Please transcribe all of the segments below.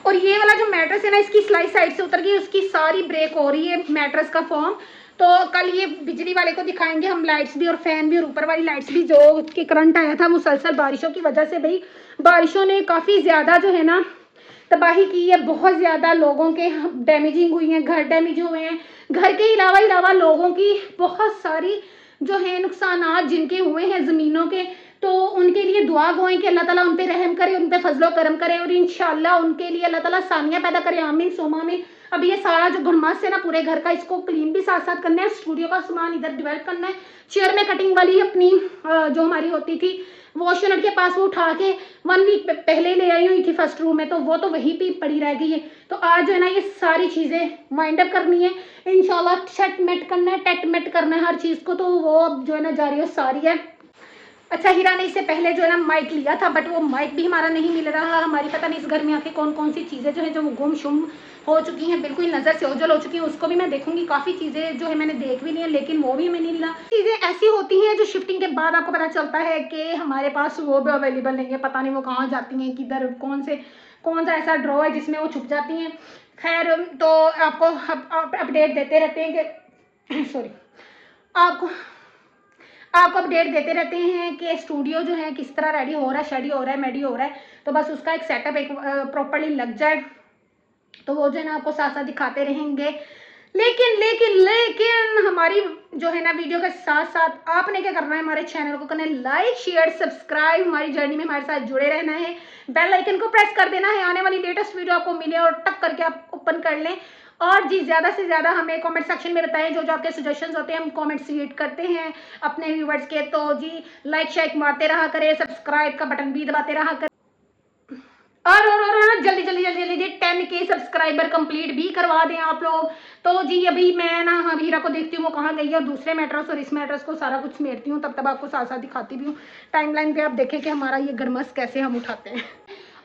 और ये वाला जो मैट्रेस है ना, इसकी सिलाई साइड से उतर गई, उसकी सारी ब्रेक हो रही है मैट्रेस का फॉर्म। तो कल ये बिजली वाले को दिखाएंगे हम, लाइट्स भी और फैन भी और ऊपर वाली लाइट्स भी, जो कि करंट आया था मुसलसल बारिशों की वजह से। भाई बारिशों ने काफ़ी ज़्यादा जो है ना तबाही की है, बहुत ज़्यादा लोगों के डैमेजिंग हुई हैं, घर डैमेज हुए हैं, घर के अलावा लोगों की बहुत सारी जो है नुकसानात जिनके हुए हैं ज़मीनों के। तो उनके लिए दुआ गो कि अल्लाह ताला उन पे रहम करे, उन पे फजलो करम करे और इंशाल्लाह उनके लिए अल्लाह ताला सानिया पैदा करे, आमीन सोमा में। अब ये सारा जो घड़मास है ना पूरे घर का, इसको क्लीन भी साथ साथ करना है, स्टूडियो का सामान इधर डिवेल्प करना है। चेयर में कटिंग वाली अपनी जो हमारी होती थी वॉश यूनिट के पास, वो उठा के 1 वीक पहले ले आई हुई थी फर्स्ट रूम में, तो वो तो वहीं पे पड़ी रह गई है। तो आज जो है ना ये सारी चीज़ें वाइंड अप करनी है इंशाल्लाह, सेट मेट करना है, टेट मेट करना है हर चीज़ को, तो वो अब जो है ना जारी सारी है। अच्छा, हीरा ने इससे पहले जो है ना माइक लिया था, बट वो माइक भी हमारा नहीं मिल रहा। हमारी पता नहीं इस घर में आके कौन कौन सी चीज़ें जो है जो गुम शुम हो चुकी हैं, बिल्कुल नज़र से ओझल हो चुकी हैं, उसको भी मैं देखूंगी। काफ़ी चीज़ें जो है मैंने देख भी ली है, लेकिन वो भी हमें नहीं मिला। चीज़ें ऐसी होती हैं जो शिफ्टिंग के बाद आपको पता चलता है कि हमारे पास वो भी अवेलेबल नहीं है, पता नहीं वो कहाँ जाती हैं, किधर कौन सा ऐसा ड्रॉ है जिसमें वो छुप जाती हैं। खैर, तो आपको अपडेट देते रहते हैं कि सॉरी आपको अपडेट देते रहते हैं कि स्टूडियो जो है किस तरह रेडी हो रहा है, शेडी हो रहा है, मेडी हो रहा है। तो बस उसका एक सेटअप एक प्रॉपर्ली लग जाए तो वो जो है ना आपको साथ साथ दिखाते रहेंगे। लेकिन हमारी जो है ना वीडियो के साथ साथ आपने क्या करना है, हमारे चैनल को करना है लाइक शेयर सब्सक्राइब, हमारी जर्नी में हमारे साथ जुड़े रहना है, बेल आइकन को प्रेस कर देना है, आने वाली लेटेस्ट वीडियो आपको मिले और टक करके आप ओपन कर लें। और जी ज़्यादा से ज़्यादा हमें कमेंट सेक्शन में बताएं जो आपके सजेशंस होते हैं, हम कमेंट्स रीड करते हैं अपने व्यूवर्स के। तो जी लाइक शेयर मारते रहा करें, सब्सक्राइब का बटन भी दबाते रहा करें और जल्दी 10K सब्सक्राइबर कंप्लीट भी करवा दें आप लोग। तो जी अभी मैं ना हीरा को देखती हूँ वो कहाँ गई है, और दूसरे मैट्रेस और इस मैट्रेस को सारा कुछ समेटती हूँ, तब आपको साथ साथ दिखाती भी हूँ। टाइमलाइन पे आप देखें कि हमारा ये गरमस कैसे हम उठाते हैं।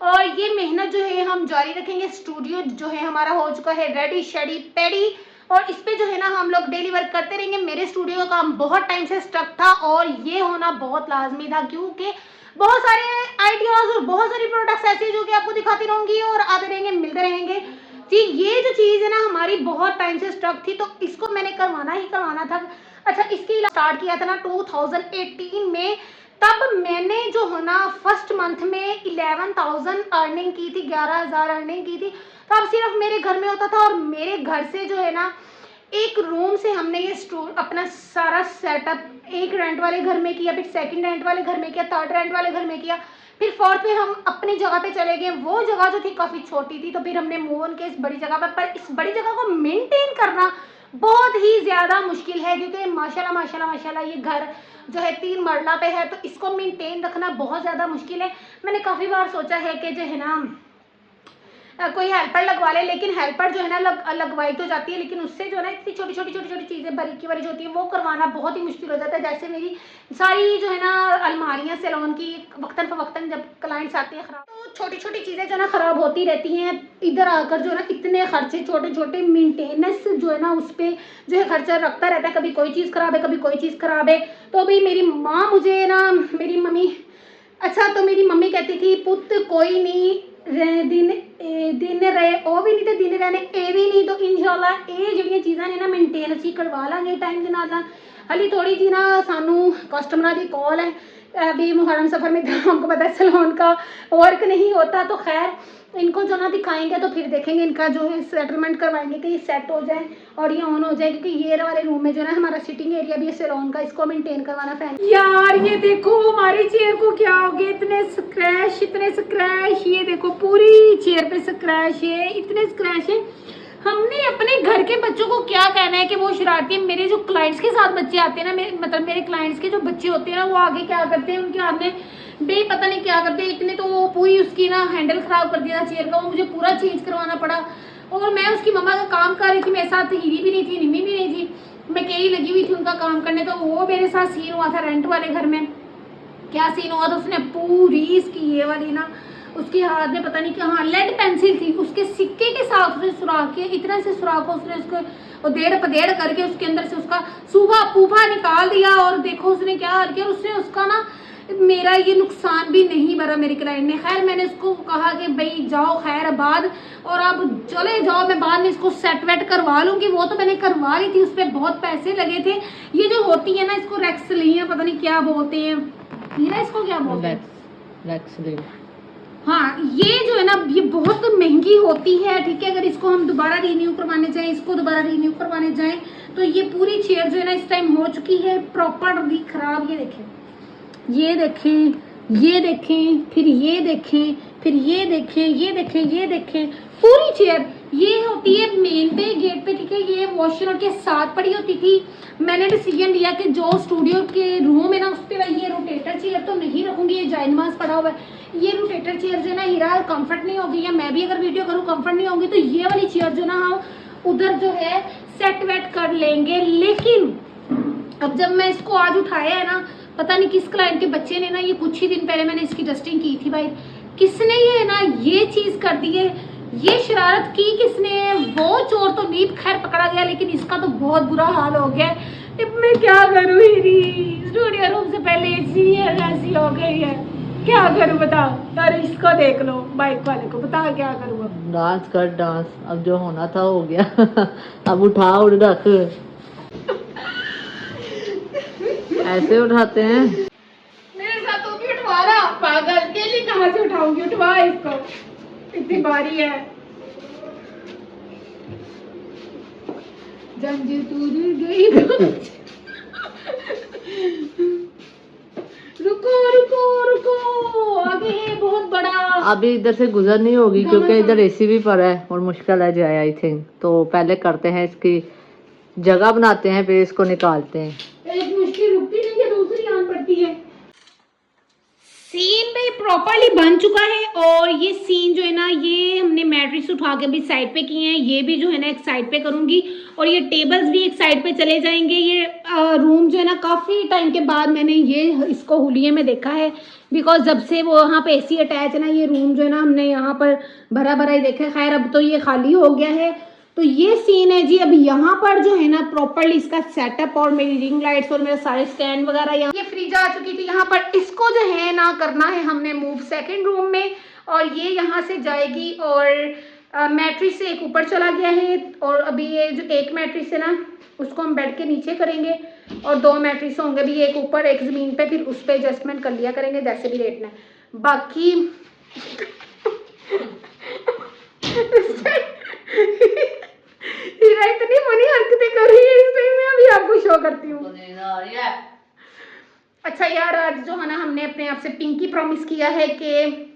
और ये मेहनत जो है हम जारी रखेंगे। स्टूडियो जो है हमारा हो चुका है रेडी शेडी पेडी, और इस पे जो है ना हम लोग डेली वर्क करते रहेंगे। मेरे स्टूडियो का काम बहुत टाइम से स्टक था और ये होना बहुत लाजमी था, क्योंकि बहुत सारे आइडियाज और बहुत सारी प्रोडक्ट्स ऐसे जो कि आपको दिखाती रहूंगी और आते रहेंगे, मिलते रहेंगे। जी ये जो चीज़ है ना हमारी बहुत टाइम से स्टक थी, तो इसको मैंने करवाना था। अच्छा, इसकी स्टार्ट किया था ना 2018 में, तब मैंने जो है ना फर्स्ट मंथ में 11,000 अर्निंग की थी, 11,000 अर्निंग की थी। तब सिर्फ मेरे घर में होता था, और मेरे घर से जो है ना एक रूम से हमने ये स्टोर अपना सारा सेटअप एक रेंट वाले घर में किया, फिर सेकंड रेंट वाले घर में किया, थर्ड रेंट वाले घर में किया, फिर फोर्थ पे हम अपनी जगह पे चले गए। वो जगह जो थी काफ़ी छोटी थी, तो फिर हमने मूव ऑन किया इस बड़ी जगह पर इस बड़ी जगह को मेंटेन करना बहुत ही ज़्यादा मुश्किल है, क्योंकि माशाल्लाह ये घर जो है 3 मरला पे है, तो इसको मेंटेन रखना बहुत ज़्यादा मुश्किल है। मैंने काफ़ी बार सोचा है कि जो है ना कोई हेल्पर लगवा ले, लेकिन हेल्पर जो है ना लगवाई तो जाती है, लेकिन उससे जो है ना इतनी छोटी चीज़ें बारीकी वाली जो होती है वो करवाना बहुत ही मुश्किल हो जाता है। जैसे मेरी सारी जो है ना अलमारियाँ सैलून की वक्तन फवक्तन जब क्लाइंट्स आते हैं ख़राब, तो छोटी चीज़ें जो है ना ख़राब होती रहती हैं। इधर आकर जो है ना इतने खर्चे छोटे मेंटेनेंस जो है ना उस पर जो है खर्चा रखता रहता है, कभी कोई चीज़ ख़राब है, कभी कोई चीज़ ख़राब है। तो भाई मेरी माँ मुझे ना मेरी मम्मी तो मेरी मम्मी कहती थी पुत कोई नहीं दिन रहे ਉਹ ਵੀ नहीं तो दिन रहने ਇਹ भी नहीं, तो इंशाल्लाह ਇਹ ਜਿਹੜੀਆਂ ਚੀਜ਼ਾਂ ਨੇ ਨਾ ਮੇਨਟੇਨ ਅਸੀਂ ਕਰਵਾ ਲਾਂਗੇ टाइम ਦੇ ਨਾਲ। हाली थोड़ी जी ना सानू कस्टमर की कॉल है, अभी मुहर्रम सफ़र में हमको पता है सैलून का वर्क नहीं होता, तो खैर इनको जो ना दिखाएंगे तो फिर देखेंगे इनका जो है सेटलमेंट करवाएंगे कि ये सेट हो जाए और ये ऑन हो जाए, क्योंकि ये वाले रूम में जो है हमारा सिटिंग एरिया भी है सैलून का, इसको मेंटेन करवाना फैन। यार ये देखो हमारी चेयर को क्या हो गया, इतने स्क्रैच, ये देखो पूरी चेयर पे स्क्रैच है, इतने स्क्रैच है। हमने अपने घर के बच्चों को क्या कहना है कि वो शरारती है। मेरे जो क्लाइंट्स के साथ बच्चे आते हैं ना, मेरे क्लाइंट्स के जो बच्चे होते हैं ना, वो आगे क्या करते हैं, उनके हाथ में बे पता नहीं क्या करते हैं। इतने तो वो पूरी उसकी ना हैंडल ख़राब कर दिया था चेयर का, वो मुझे पूरा चेंज करवाना पड़ा। और मैं उसकी मम्मा का काम कर रही थी, मेरे साथ हीरी भी नहीं थी, निम्मी भी नहीं थी, मैं अकेली लगी हुई थी उनका काम करने। तो वो मेरे साथ सीन हुआ था रेंट वाले घर में। क्या सीन हुआ था, उसने पूरी इसकी ये वाली ना उसके हाथ में पता नहीं क्या, हाँ लेड पेंसिल थी, उसके सिक्के के साथ उसने सुराख किया, इतना से सुराख उसने उसको डेढ़ पदेड़ करके उसके अंदर से उसका सूफा पूफा निकाल दिया। और देखो उसने क्या किया, उसने उसका ना मेरा ये नुकसान भी नहीं भरा मेरे क्लाइंट ने। खैर मैंने उसको कहा कि भाई जाओ खैर आबाद और अब चले जाओ, मैं बाद में इसको सेट वेट करवा लूँगी। वो तो मैंने करवा ली थी, उस पर बहुत पैसे लगे थे। ये जो होती है ना, इसको रेक्सलीन पता नहीं क्या बोलते हैं, हीरा इसको क्या बोलते हैं, रेक्सलीन। हाँ, ये जो है ना ये बहुत महंगी होती है, ठीक है। अगर इसको हम दोबारा रीन्यू करवाने जाएं, इसको दोबारा रीन्यू करवाने जाएं तो ये पूरी चेयर जो है ना इस टाइम हो चुकी है प्रॉपरली खराब। ये देखें, ये देखें, ये देखें, फिर ये देखें, फिर ये देखें, ये देखें, ये देखें, पूरी चेयर। ये होती है मेन पे, गेट पे, ठीक है। ये वॉशर के साथ पड़ी होती थी। मैंने डिसीजन लिया कि जो स्टूडियो के रूम है ना उस पर ये रोटेटर चेयर तो नहीं रखूंगी, ये जाइनमास पड़ा हुआ है। ये रोटेटर चेयर जो है ना हीरा कंफर्ट नहीं होगी, या मैं भी अगर वीडियो करूँ कंफर्ट नहीं होगी, तो ये वाली चेयर जो ना हम उधर जो है सेट वेट कर लेंगे। लेकिन अब जब मैं इसको आज उठाया है ना, पता नहीं किस क्लाइंट के बच्चे ने ना, ये कुछ ही दिन पहले मैंने इसकी डस्टिंग की थी भाई, किसने ये ना ये चीज़ कर दी है, ये शरारत की किसने। वो चोर तो नहीं खैर पकड़ा गया, लेकिन इसका तो बहुत बुरा हाल हो गया। अब मैं क्या करूँ हीरी, स्टूडियो रूम से पहले ऐसी हो गई है, क्या करूँ बताओ। अरे इसको देख लो बाइक वाले को, बता क्या करूँ अब। डांस कर डांस, अब जो होना था हो गया। अब उठा और रख। ऐसे उठाते हैं। मेरे साथ तो भी उठवा रहा पागल, के लिए कहाँ से उठाऊंगी, उठवा इसको, इतनी बारी है। जंजीर टूट गई। रुको रुको रुको, आगे है बहुत बड़ा। अभी इधर से गुजर नहीं होगी क्योंकि इधर एसी भी पड़ा है और मुश्किल है जाए आई थिंक। तो पहले करते हैं इसकी जगह बनाते हैं, फिर इसको निकालते हैं। एक मुश्किल रुकती नहीं है, दूसरी आन पड़ती है। सीन भी प्रॉपरली बन चुका है और ये सीन जो है ना ये हमने मैट्रिक्स उठा के भी साइड पे किए हैं। ये भी जो है ना एक साइड पे करूँगी और ये टेबल्स भी एक साइड पे चले जाएंगे। ये रूम जो है ना काफ़ी टाइम के बाद मैंने ये इसको हुलिये में देखा है, बिकॉज जब से वो वहाँ पे एसी अटैच है ना, ये रूम जो है ना हमने यहाँ पर भरा भरा ही देखा है। खैर अब तो ये खाली हो गया है। तो ये सीन है जी। अब यहाँ पर जो है ना प्रॉपरली इसका सेटअप और मेरी रिंग लाइट्स और मेरे सारे स्टैंड वगैरह, यहाँ ये फ्रिज आ चुकी थी यहाँ पर। इसको जो है ना करना है हमने मूव सेकंड रूम में, और ये यहाँ से जाएगी और मैट्रिक्स से एक ऊपर चला गया है। और अभी ये जो एक मैट्रिक्स है ना उसको हम बेड के नीचे करेंगे और 2 मैट्रिक्स होंगे भी, एक ऊपर एक ज़मीन पे, फिर उस पर एडजस्टमेंट कर लिया करेंगे जैसे भी लेटना है। बाकी हीरा इतनी फनी हरकतें कर रही है इस टाइम में, अभी आपको शो करती हूँ। अच्छा यार, आज जो है ना हमने अपने आप से पिंकी प्रॉमिस किया है कि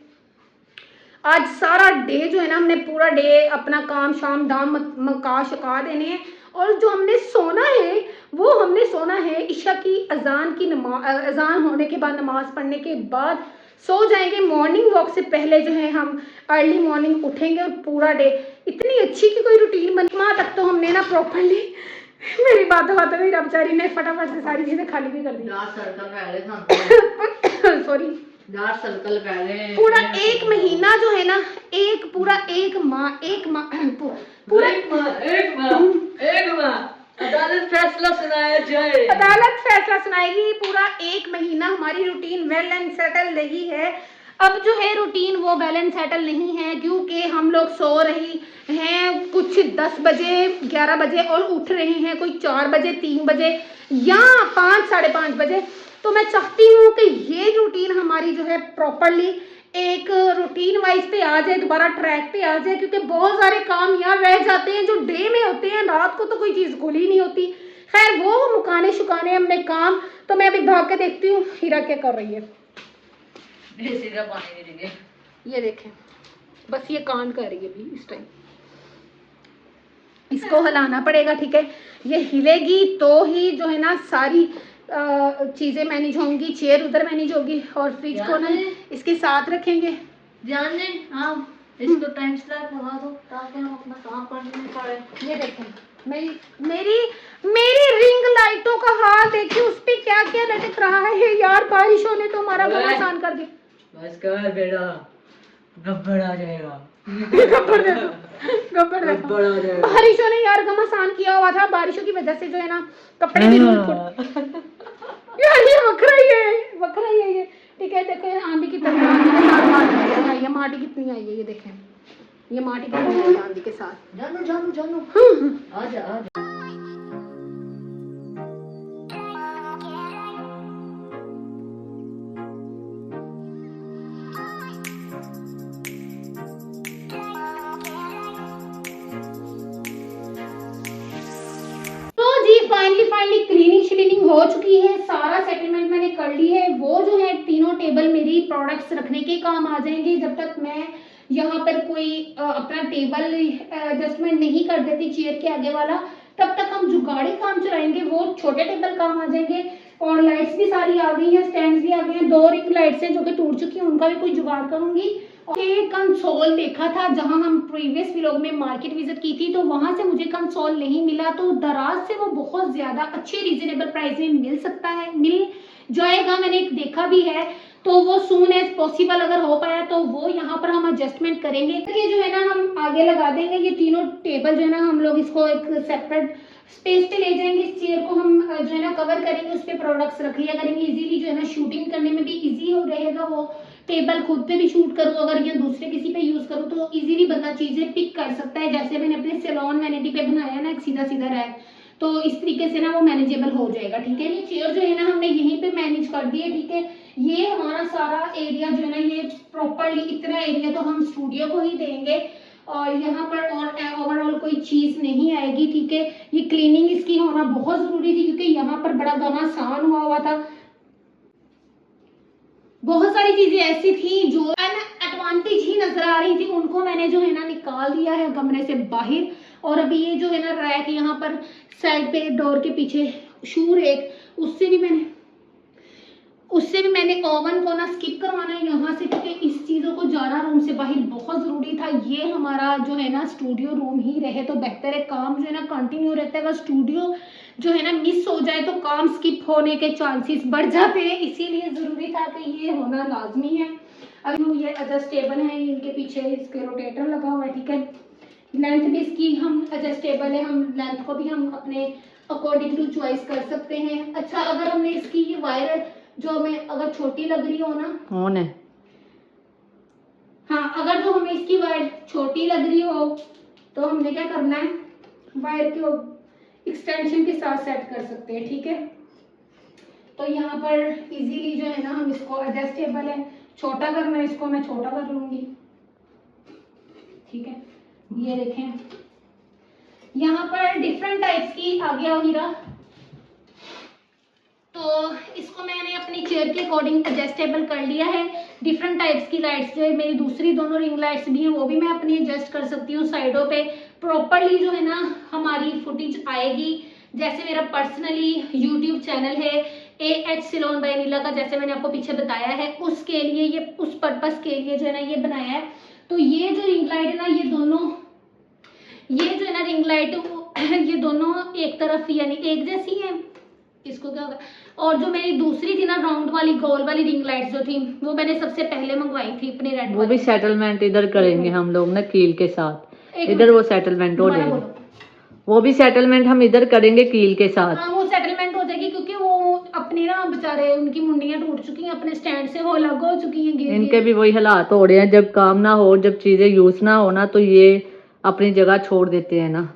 आज सारा डे जो है ना हमने पूरा डे अपना काम शाम दाम मका शका देने हैं। और जो हमने सोना है वो हमने सोना है इशा की अजान की नमाज, अजान होने के बाद नमाज पढ़ने के बाद सो जाएंगे। मॉर्निंग वॉक से पहले जो है हम अर्ली मॉर्निंग उठेंगे और पूरा डे इतनी अच्छी की कोई रूटीन बन। वहाँ तक तो हमने ना प्रॉपरली, मेरी बात मेरी बेचारी ने फटाफट से सारी चीजें खाली भी कर दी। सॉरी, सर्कल पहले पूरा एक महीना जो है ना, एक पूरा एक माह पूरा एक माह अदालत फैसला सुनाया जाए। अदालत फैसला सुनाएगी। पूरा एक महीना हमारी रूटीन वेल एंड सेटल नहीं है। अब जो है रूटीन वो वेल एंड सेटल नहीं है क्योंकि हम लोग सो रही हैं कुछ 10 बजे 11 बजे और उठ रहे हैं कोई 4 बजे 3 बजे या 5 साढ़े 5 बजे। तो मैं चाहती हूँ कि ये रूटीन हमारी जो है प्रॉपरली एक रूटीन वाइज पे आ जाए, दोबारा ट्रैक पे आ जाए, क्योंकि बहुत सारे काम यहाँ रह जाते हैं जो डे में होते हैं, रात को तो कोई चीज़ खुली नहीं होती। खैर वो मुकाने शुकाने हमने काम। तो मैं अभी भाग के देखती हूँ हीरा क्या कर रही है। पानी देंगे, ये देखें, बस ये कांड कर रही है अभी इस टाइम। इसको हिलाना पड़ेगा, ठीक है। ये हिलेगी तो ही जो है ना सारी चीज़ें मैनेज होंगी। चेयर उधर मैनेज होगी और फ्रिज को ना इसके साथ रखेंगे। ध्यान दें, हाँ इसको टाइम स्लैब लगा दो ताकि हम अपना काम करने में पड़े। ये देखें मेरी रिंग लाइटों का हाल देखिए, उस पे क्या क्या लटक रहा है यार। बारिशों ने तो हमारा काम आसान कर दिया। बस कर बेटा, गब्बर आ जाएगा। गब्बर आ जाएगा। बारिशों ने यार काम आसान किया हुआ था। बारिशों की वजह से जो है ना कपड़े भी यार ये वखरा ही है ये। ठीक है। देखो आंधी की तरह आंधी के साथ माटी आई है, माटी कितनी आई है ये देखें, ये माटी कितनी आई है आंधी के साथ। जानू जानू जानू आजा आजा। तो जी फाइनली क्लीनिंग हो चुकी है, सारा सेटलमेंट मैंने कर ली है। वो जो है तीनों टेबल मेरी प्रोडक्ट्स रखने के काम आ जाएंगे। जब तक मैं यहाँ पर कोई अपना टेबल एडजस्टमेंट नहीं कर देती चेयर के आगे वाला, तब तक हम जो गाड़ी काम चलाएंगे वो छोटे टेबल काम आ जाएंगे। और लाइट्स भी सारी आ गई हैं, स्टैंड्स भी आ गए हैं, 2 रिंग लाइट्स हैं जो कि टूट चुकी हैं, उनका भी कोई जुगाड़ करूंगी। ये कंसोल देखा था जहां हम प्रीवियस व्लॉग में मार्केट विजिट की थी, तो वहां से मुझे कंसोल नहीं मिला। तो दराज से वो बहुत ज्यादा अच्छे रीजनेबल प्राइस में मिल सकता है, मिल जाएगा, मैंने देखा भी है। तो वो सून एज पॉसिबल अगर हो पाया तो वो यहाँ पर हम एडजस्टमेंट करेंगे। ये जो है ना हम आगे लगा देंगे, ये तीनों टेबल जो है ना हम लोग इसको एक सेपरेट स्पेस पे ले जाएंगे। इस चेयर को हम जो है ना कवर करेंगे, उस पर प्रोडक्ट्स रख लिया करेंगे। इजीली जो है ना शूटिंग करने में भी इजी हो रहेगा। वो टेबल खुद पे भी शूट करूँ अगर या दूसरे किसी पे यूज करूँ तो इजीली बंदा चीजें पिक कर सकता है। जैसे मैंने अपने सैलून वैनिटी पे बनाया ना एक सीधा सीधा रैक, तो इस तरीके से ना वो मैनेजेबल हो जाएगा। ठीक है, ये चेयर जो है ना हमने यहीं पे मैनेज कर दी है। ठीक है, ये हमारा सारा एरिया जो है ना ये प्रॉपरली इतना एरिया तो हम स्टूडियो को ही देंगे और यहाँ पर और ओवरऑल कोई चीज नहीं आएगी। ठीक है, ये क्लीनिंग इसकी होना बहुत जरूरी थी क्योंकि यहाँ पर बड़ा घमासान हुआ था। बहुत सारी चीजें ऐसी थी जो एडवांटेज ही नजर आ रही थी, उनको मैंने जो है ना निकाल दिया है कमरे से बाहर। और अभी ये जो है ना रैक यहाँ पर साइड पे डोर के पीछे शू रैक, उससे भी मैंने ओवन को ना स्किप करवाना है यहाँ से क्योंकि इस चीज़ों को जाना रूम से बाहर बहुत ज़रूरी था। ये हमारा जो है ना स्टूडियो रूम ही रहे तो बेहतर है, काम जो है ना कंटिन्यू रहता है। अगर स्टूडियो जो है ना मिस हो जाए तो काम स्किप होने के चांसेस बढ़ जाते हैं, इसीलिए ज़रूरी था कि ये होना लाजमी है। अभी ये एडजस्टेबल है, इनके पीछे इसके रोटेटर लगा हुआ है। ठीक है, लेंथ भी इसकी हम एडजस्टेबल है, हम लेंथ को भी हम अपने अकॉर्डिंग टू चॉइस कर सकते हैं। अच्छा, अगर हमने इसकी ये वायर जो हमें अगर छोटी लग रही हो ना ऑन है, हाँ, अगर जो हमें इसकी वायर छोटी लग रही हो तो हमने क्या करना है, वायर को एक्सटेंशन के साथ सेट कर सकते हैं। ठीक है, तो यहाँ पर इजीली जो है ना हम इसको एडजस्टेबल है, छोटा करना है इसको मैं छोटा कर लूंगी। ठीक है, ये देखें यहाँ पर डिफरेंट टाइप्स की आ गया हीरा, तो इसको मैंने अपनी चेयर के अकॉर्डिंग एडजस्टेबल कर लिया है। डिफरेंट टाइप्स की लाइट्स जो है मेरी दूसरी दोनों रिंग लाइट्स भी हैं वो भी मैं अपनी एडजस्ट कर सकती हूँ। साइडों पे प्रॉपरली जो है ना हमारी फुटेज आएगी। जैसे मेरा पर्सनली यूट्यूब चैनल है AH सैलून बाय नीला का, जैसे मैंने आपको पीछे बताया है, उसके लिए ये उस पर्पस के लिए जो है ना ये बनाया है। तो ये जो रिंग लाइट है ना ये दोनों, ये जो है ना रिंग लाइट ये दोनों एक तरफ यानी एक जैसी है, इसको क्या होगा। और जो मेरी दूसरी थी ना राउंड वाली गोल वाली रिंग लाइट्स जो थी वो मैंने सबसे पहले मंगवाई थी अपने रेड, वो भी सेटलमेंट इधर करेंगे हम लोग ना कील के साथ, इधर वो सेटलमेंट हो जाएगी, वो भी सेटलमेंट हम इधर करेंगे कील के साथ। हाँ, वो सेटलमेंट हो जाएगी क्योंकि वो अपने ना बेचारे उनकी मुंडियां टूट चुकी हैं, अपने स्टैंड से वो अलग हो चुकी हैं, इनके भी वही हालात हो रहे हैं, जब काम ना हो, जब चीजें यूज ना हो ना तो ये अपनी जगह छोड़ देते हैं ना।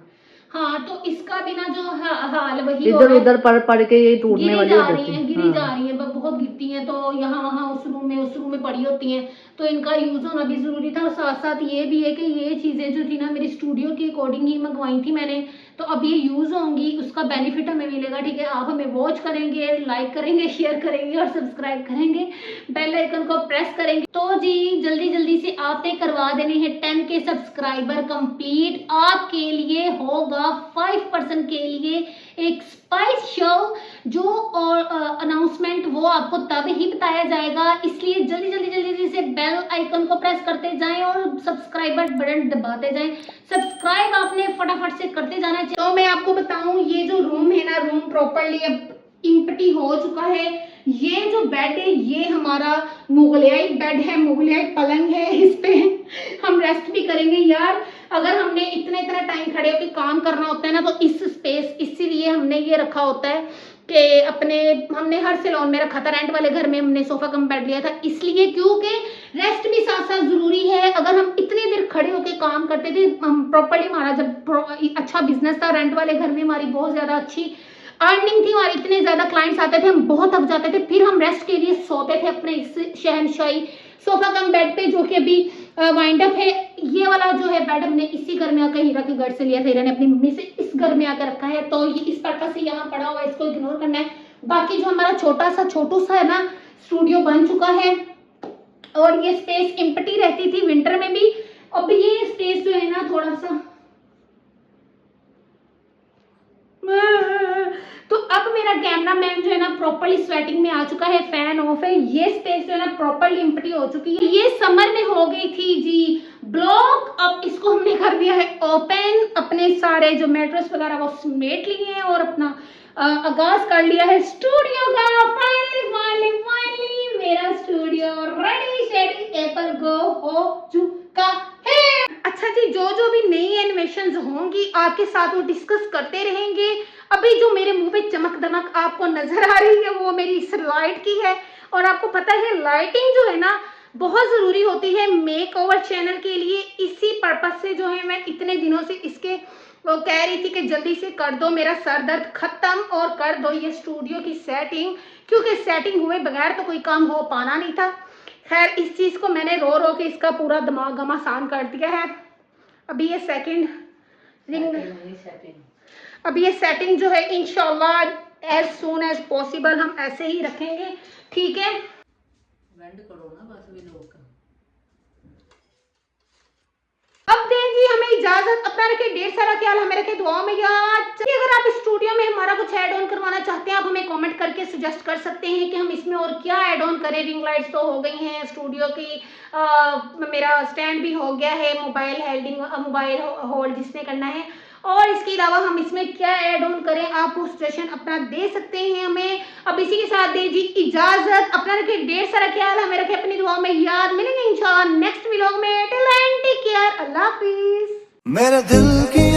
हाँ, तो इसका भी ना जो हाल वही इधर उधर पड़ के ये टूटने वाली हो जाती है, गिरी जा रही है, बहुत गिरती हैं, तो यहाँ वहाँ उस रूम में पड़ी होती हैं, तो इनका यूज होना भी जरूरी था। और साथ साथ ये भी है कि ये चीजें जो थी ना मेरी स्टूडियो के अकॉर्डिंग ही मंगवाई थी मैंने, तो अब ये यूज होंगी, उसका बेनिफिट हमें मिलेगा। ठीक है, आप हमें वॉच करेंगे, लाइक करेंगे, शेयर करेंगे और सब्सक्राइब करेंगे, बेल आइकन को प्रेस करेंगे। तो जी जल्दी से आपने करवा देने हैं 10K सब्सक्राइबर कंप्लीट। आपके लिए होगा 5% के लिए एक स्पाइस शो जो और अनाउंसमेंट वो आपको तब ही बताया जाएगा, इसलिए जल्दी से बेल आइकन को प्रेस करते जाएं और सब्सक्राइबर बटन दबाते जाएं। सब्सक्राइब आपने फटाफट से करते जाना चाहिए। तो मैं आपको बताऊं ये जो रूम है ना, रूम प्रॉपरली अब इम्पटी हो चुका है। ये जो बेड है ये हमारा मुगलियाई बेड है, मुगलियाई पलंग है, इस पे हम रेस्ट भी करेंगे। यार अगर हमने इतना टाइम खड़े होकर काम करना होता है ना तो इस स्पेस इसीलिए हमने ये रखा होता है कि अपने हमने हर सैलून में रखा था, रेंट वाले घर में हमने सोफा कम बेड लिया था, इसलिए क्योंकि रेस्ट भी साथ साथ जरूरी है। अगर हम इतनी देर खड़े होकर काम करते थे, हम प्रॉपर्ली हमारा जब अच्छा बिजनेस था, रेंट वाले घर में हमारी बहुत ज्यादा अच्छी अर्निंग थी, हमारे इतने ज्यादा क्लाइंट्स आते थे, हम बहुत थक जाते थे, फिर हम रेस्ट के लिए सोते थे अपने इस शहनशाही सोफा कम बेड पे, जो कि अभी वाइंड अप है। ये वाला जो है बेड हमने इसी घर में आकर हीरा के घर से लिया था, हीरा ने अपनी मम्मी से इस घर में आकर रखा है, तो ये इस पर्पज से यहाँ पड़ा हुआ है, इसको इग्नोर करना है। बाकी जो हमारा छोटू सा है ना स्टूडियो बन चुका है, और ये स्पेस एम्प्टी रहती थी विंटर में भी। अब ये स्पेस जो है ना थोड़ा सा, तो अब मेरा कैमरा मैन जो है ना प्रॉपर्ली स्वेटिंग में आ चुका है, फैन ऑफ है, ये स्पेस जो है ना प्रॉपर्ली एम्प्टी हो चुकी है। ये समर में हो गई थी जी ब्लॉक, अब इसको हमने कर दिया है ओपन, अपने सारे जो मैट्रेस वगैरह वो समेट लिए हैं और अपना आगाज कर लिया है स्टूडियो का। फाइनली मेरा स्टूडियो रेडी शेडी एपल गो हो चुका है। अच्छा जी, जो भी नई एनिमेशंस होंगी आपके साथ वो डिस्कस करते रहेंगे। अभी जो मेरे मुंह पे चमक दमक आपको नजर आ रही है वो मेरी इस लाइट की है, और आपको पता है लाइटिंग जो है ना बहुत जरूरी होती है मेक ओवर चैनल के लिए। इसी पर्पज से जो है मैं इतने दिनों से इसके वो कह रही थी कि जल्दी से कर दो, मेरा सर दर्द खत्म, और कर दो ये स्टूडियो की सेटिंग, क्योंकि सेटिंग हुए बगैर तो कोई काम हो पाना नहीं था। खैर इस चीज को मैंने रो के इसका पूरा दिमाग घमासान कर दिया है। अभी ये सेकंड रिंग, अभी ये सेटिंग जो है इंशाल्लाह एज सून एज पॉसिबल हम ऐसे ही रखेंगे, ठीक है। वेंड करो ना बस भी लोग का। अब दें जी हमें इजाजत, अपना रखे ढेर सारा ख्याल, हमें रखे दुआओं में याद। चलिए अगर आप स्टूडियो में हमारा कुछ ऐड ऑन करवाना चाहते हैं आप हमें कमेंट करके सजेस्ट कर सकते हैं कि हम इसमें और क्या ऐड ऑन करें। रिंग लाइट्स तो हो गई हैं, स्टूडियो की मेरा स्टैंड भी हो गया है, मोबाइल होल्ड जिसने करना है, और इसके अलावा हम इसमें क्या ऐड ऑन करें आप वो सजेशन अपना दे सकते हैं हमें। अब इसी के साथ दे जी इजाजत, अपना रखे ढेर सारा ख्याल, हमें रखे अपनी दुआओं में याद। मिलेंगे इंशाल्लाह नेक्स्ट व्लॉग में, टिल देन टेक केयर, अल्लाह हाफिज। मेरे दिल की